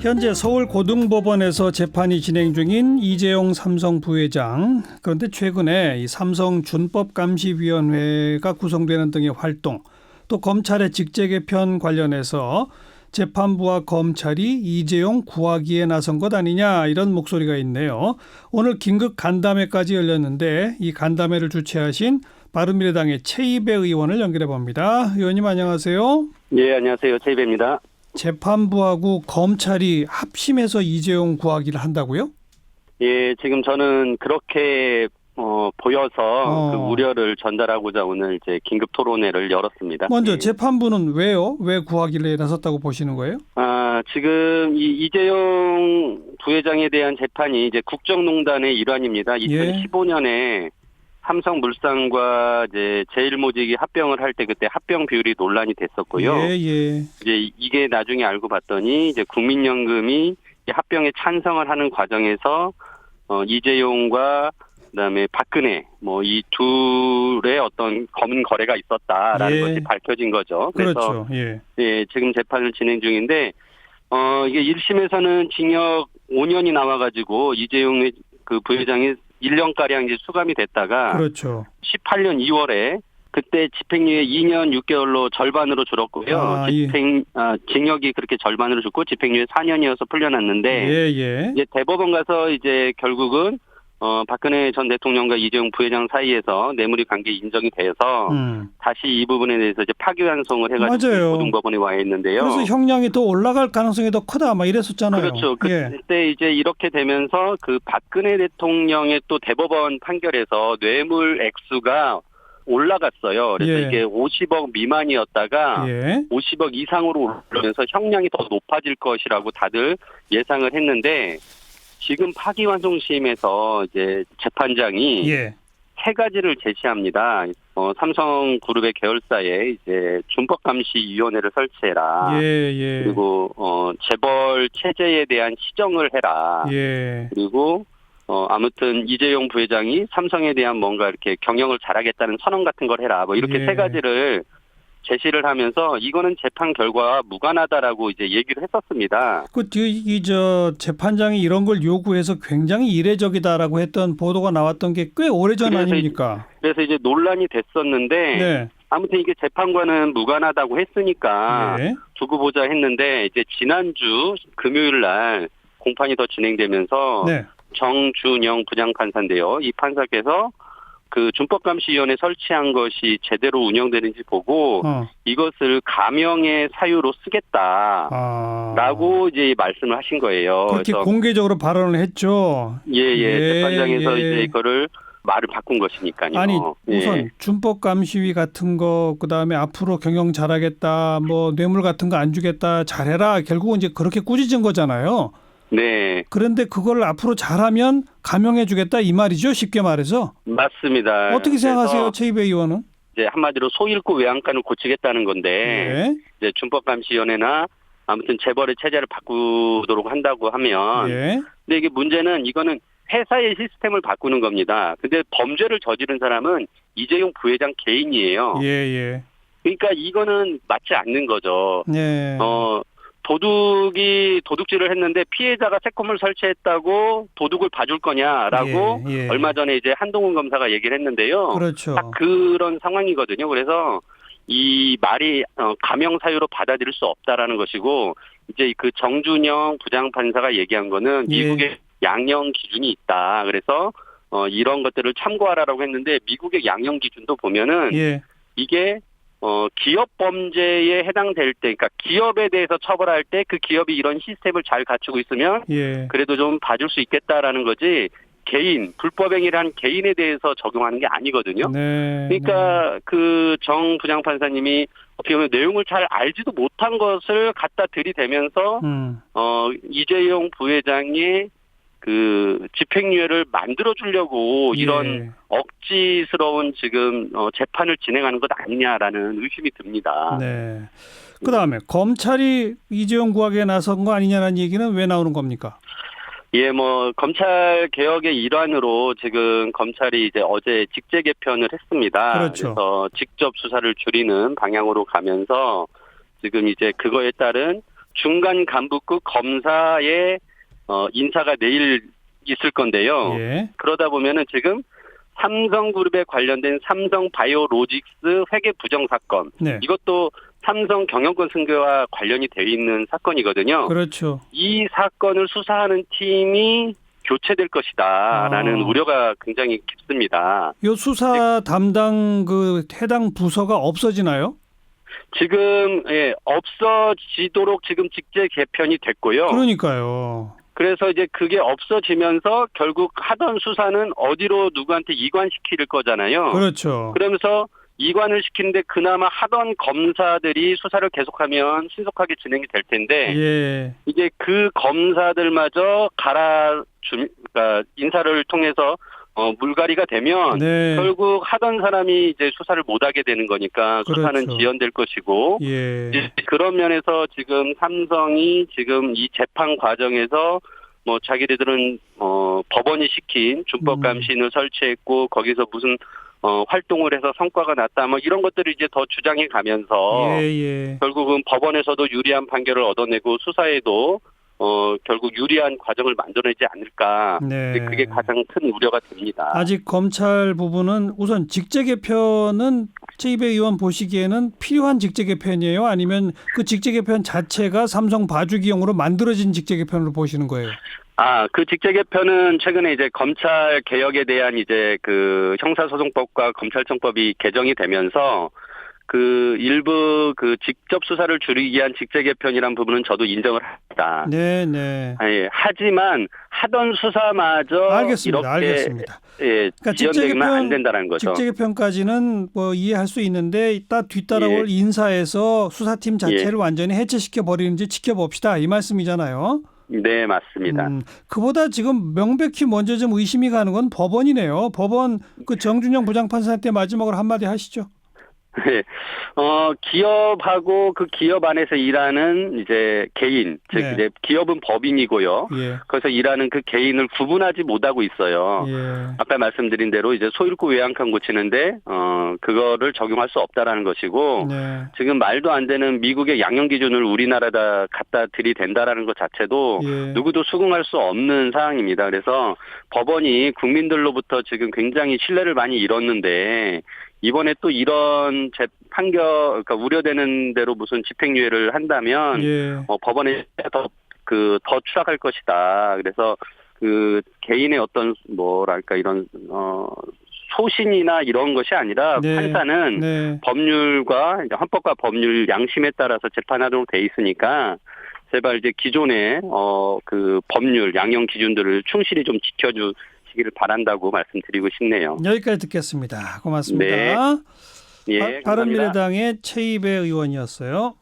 현재 서울고등법원에서 재판이 진행 중인 이재용 삼성 부회장. 그런데 최근에 이 삼성 준법감시위원회가 구성되는 등의 활동, 또 검찰의 직제 개편 관련해서 재판부와 검찰이 이재용 구하기에 나선 것 아니냐, 이런 목소리가 있네요. 오늘 긴급 간담회까지 열렸는데 이 간담회를 주최하신 바른미래당의 최이배 의원을 연결해 봅니다. 의원님 안녕하세요. 예, 안녕하세요. 최이배입니다. 재판부하고 검찰이 합심해서 이재용 구하기를 한다고요? 예, 지금 저는 그렇게 보여서 그 우려를 전달하고자 오늘 이제 긴급 토론회를 열었습니다. 먼저 예. 재판부는 왜요? 왜 구하기를 나섰다고 보시는 거예요? 지금 이재용 부회장에 대한 재판이 이제 국정농단의 일환입니다. 2015년에 삼성물산과 이제 제일모직이 합병을 할 때 그때 합병 비율이 논란이 됐었고요. 예. 이제 이게 나중에 알고 봤더니 이제 국민연금이 합병에 찬성을 하는 과정에서 이재용과 그다음에 박근혜 이 둘의 어떤 검은 거래가 있었다라는 것이 밝혀진 거죠. 그래서 그렇죠. 지금 재판을 진행 중인데 이게 1심에서는 징역 5년이 나와가지고 이재용의 그 부회장이 1년가량 이제 수감이 됐다가 그렇죠. 18년 2월에 그때 집행유예 2년 6개월로 절반으로 줄었고요. 징역이 그렇게 절반으로 줄고 집행유예 4년이어서 풀려났는데 이제 대법원 가서 이제 결국은 박근혜 전 대통령과 이재용 부회장 사이에서 뇌물이 관계 인정이 돼서 다시 이 부분에 대해서 이제 파기환송을 해가지고 맞아요. 고등법원에 와 있는데요. 그래서 형량이 더 올라갈 가능성이 더 크다, 막 이랬었잖아요. 그렇죠. 그때 이제 이렇게 되면서 그 박근혜 대통령의 또 대법원 판결에서 뇌물 액수가 올라갔어요. 그래서 이게 50억 미만이었다가 50억 이상으로 오르면서 형량이 더 높아질 것이라고 다들 예상을 했는데 지금 파기환송심에서 이제 재판장이 세 가지를 제시합니다. 삼성그룹의 계열사에 이제 준법감시위원회를 설치해라. 그리고 재벌 체제에 대한 시정을 해라. 그리고 아무튼 이재용 부회장이 삼성에 대한 뭔가 이렇게 경영을 잘하겠다는 선언 같은 걸 해라. 이렇게 세 가지를 제시를 하면서 이거는 재판 결과와 무관하다라고 이제 얘기를 했었습니다. 재판장이 이런 걸 요구해서 굉장히 이례적이다라고 했던 보도가 나왔던 게 꽤 오래전 아닙니까? 그래서 이제 논란이 됐었는데 아무튼 이게 재판과는 무관하다고 했으니까 두고 보자 했는데 이제 지난주 금요일 날 공판이 더 진행되면서 정준영 부장판사인데요. 이 판사께서 그 준법감시위원회 설치한 것이 제대로 운영되는지 보고 이것을 감형의 사유로 쓰겠다라고 이제 말씀을 하신 거예요. 그렇게 그래서 공개적으로 발언을 했죠. 재판장에서 이제 이거를 말을 바꾼 것이니까요. 아니 우선 준법감시위 같은 거 그다음에 앞으로 경영 잘하겠다, 뇌물 같은 거 안 주겠다, 잘해라. 결국은 이제 그렇게 꾸짖은 거잖아요. 그런데 그걸 앞으로 잘하면 감형해주겠다 이 말이죠, 쉽게 말해서. 맞습니다. 어떻게 생각하세요, 최이배 의원은? 이제 한마디로 소잃고 외양간을 고치겠다는 건데 이제 준법감시위원회나 아무튼 재벌의 체제를 바꾸도록 한다고 하면, 근데 이게 문제는 이거는 회사의 시스템을 바꾸는 겁니다. 근데 범죄를 저지른 사람은 이재용 부회장 개인이에요. 그러니까 이거는 맞지 않는 거죠. 도둑질을 했는데 피해자가 새콤을 설치했다고 도둑을 봐줄 거냐라고 얼마 전에 이제 한동훈 검사가 얘기를 했는데요. 그렇죠. 딱 그런 상황이거든요. 그래서 이 말이 감형 사유로 받아들일 수 없다라는 것이고, 이제 그 정준영 부장판사가 얘기한 거는 미국의 양형 기준이 있다. 그래서 이런 것들을 참고하라라고 했는데 미국의 양형 기준도 보면은 이게 기업 범죄에 해당될 때, 그러니까 기업에 대해서 처벌할 때 그 기업이 이런 시스템을 잘 갖추고 있으면 그래도 좀 봐줄 수 있겠다라는 거지, 개인, 불법행위를 개인에 대해서 적용하는 게 아니거든요. 그러니까 그 정 부장판사님이 어떻게 보면 내용을 잘 알지도 못한 것을 갖다 들이대면서 이재용 부회장이 그 집행유예를 만들어 주려고 이런 억지스러운 지금 재판을 진행하는 것 아니냐라는 의심이 듭니다. 그다음에 검찰이 이재용 구하기에 나선 거 아니냐는 얘기는 왜 나오는 겁니까? 검찰 개혁의 일환으로 지금 검찰이 이제 어제 직제 개편을 했습니다. 그래서 직접 수사를 줄이는 방향으로 가면서 지금 이제 그거에 따른 중간 간부급 검사의 인사가 내일 있을 건데요. 예. 그러다 보면은 지금 삼성그룹에 관련된 삼성바이오로직스 회계 부정 사건, 네. 이것도 삼성 경영권 승계와 관련이 돼 있는 사건이거든요. 그렇죠. 이 사건을 수사하는 팀이 교체될 것이다라는 우려가 굉장히 깊습니다. 요 수사 담당 그 해당 부서가 없어지나요? 지금 없어지도록 지금 직제 개편이 됐고요. 그러니까요. 그래서 이제 그게 없어지면서 결국 하던 수사는 어디로 누구한테 이관시킬 거잖아요. 그렇죠. 그러면서 이관을 시키는데 그나마 하던 검사들이 수사를 계속하면 신속하게 진행이 될 텐데 예. 이제 그 검사들마저 그러니까 인사를 통해서 물갈이가 되면 네. 결국 하던 사람이 이제 수사를 못하게 되는 거니까 수사는 그렇죠. 지연될 것이고 예. 이제 그런 면에서 지금 삼성이 지금 이 재판 과정에서 뭐 자기들은 법원이 시킨 준법 감시인을 설치했고 거기서 무슨 활동을 해서 성과가 났다 뭐 이런 것들을 이제 더 주장해 가면서 예. 결국은 법원에서도 유리한 판결을 얻어내고 수사에도 결국 유리한 과정을 만들어내지 않을까. 네. 그게 가장 큰 우려가 됩니다. 아직 검찰 부분은 우선 직제 개편은 최이배 의원 보시기에는 필요한 직제 개편이에요? 아니면 그 직제 개편 자체가 삼성 봐주기용으로 만들어진 직제 개편으로 보시는 거예요? 그 직제 개편은 최근에 이제 검찰 개혁에 대한 이제 그 형사소송법과 검찰청법이 개정이 되면서 그 일부 그 직접 수사를 줄이기 위한 직제 개편이란 부분은 저도 인정을 합니다. 네. 예, 하지만 하던 수사마저 알겠습니다. 이렇게 알겠습니다. 예, 그러니까 지연되면 안 된다는 거죠. 직제 개편까지는 뭐 이해할 수 있는데 뒤따라올 예. 인사에서 수사팀 자체를 예. 완전히 해체시켜 버리는지 지켜봅시다 이 말씀이잖아요. 네, 맞습니다. 그보다 지금 명백히 먼저 좀 의심이 가는 건 법원이네요. 법원 그 정준영 부장판사한테 마지막으로 한마디 하시죠. 네. 기업하고 그 기업 안에서 일하는 이제 개인, 즉 네. 이제 기업은 법인이고요. 예. 거기서 일하는 그 개인을 구분하지 못하고 있어요. 예. 아까 말씀드린 대로 이제 소일구 외양간 고치는데 그거를 적용할 수 없다라는 것이고 네. 지금 말도 안 되는 미국의 양형 기준을 우리나라에다 갖다 들이댄다라는 것 자체도 예. 누구도 수긍할 수 없는 사항입니다. 그래서 법원이 국민들로부터 지금 굉장히 신뢰를 많이 잃었는데 이번에 또 이런 그러니까 우려되는 대로 무슨 집행유예를 한다면 예. 법원에 더 추락할 것이다. 그래서 그 개인의 어떤 뭐랄까 이런 소신이나 이런 것이 아니라 네. 판사는 네. 법률과 헌법과 법률 양심에 따라서 재판하도록 돼 있으니까 제발 이제 기존의 그 법률 양형 기준들을 충실히 좀 지켜주시기를 바란다고 말씀드리고 싶네요. 여기까지 듣겠습니다. 고맙습니다. 네. 예, 감사합니다. 바른미래당의 최이배 의원이었어요.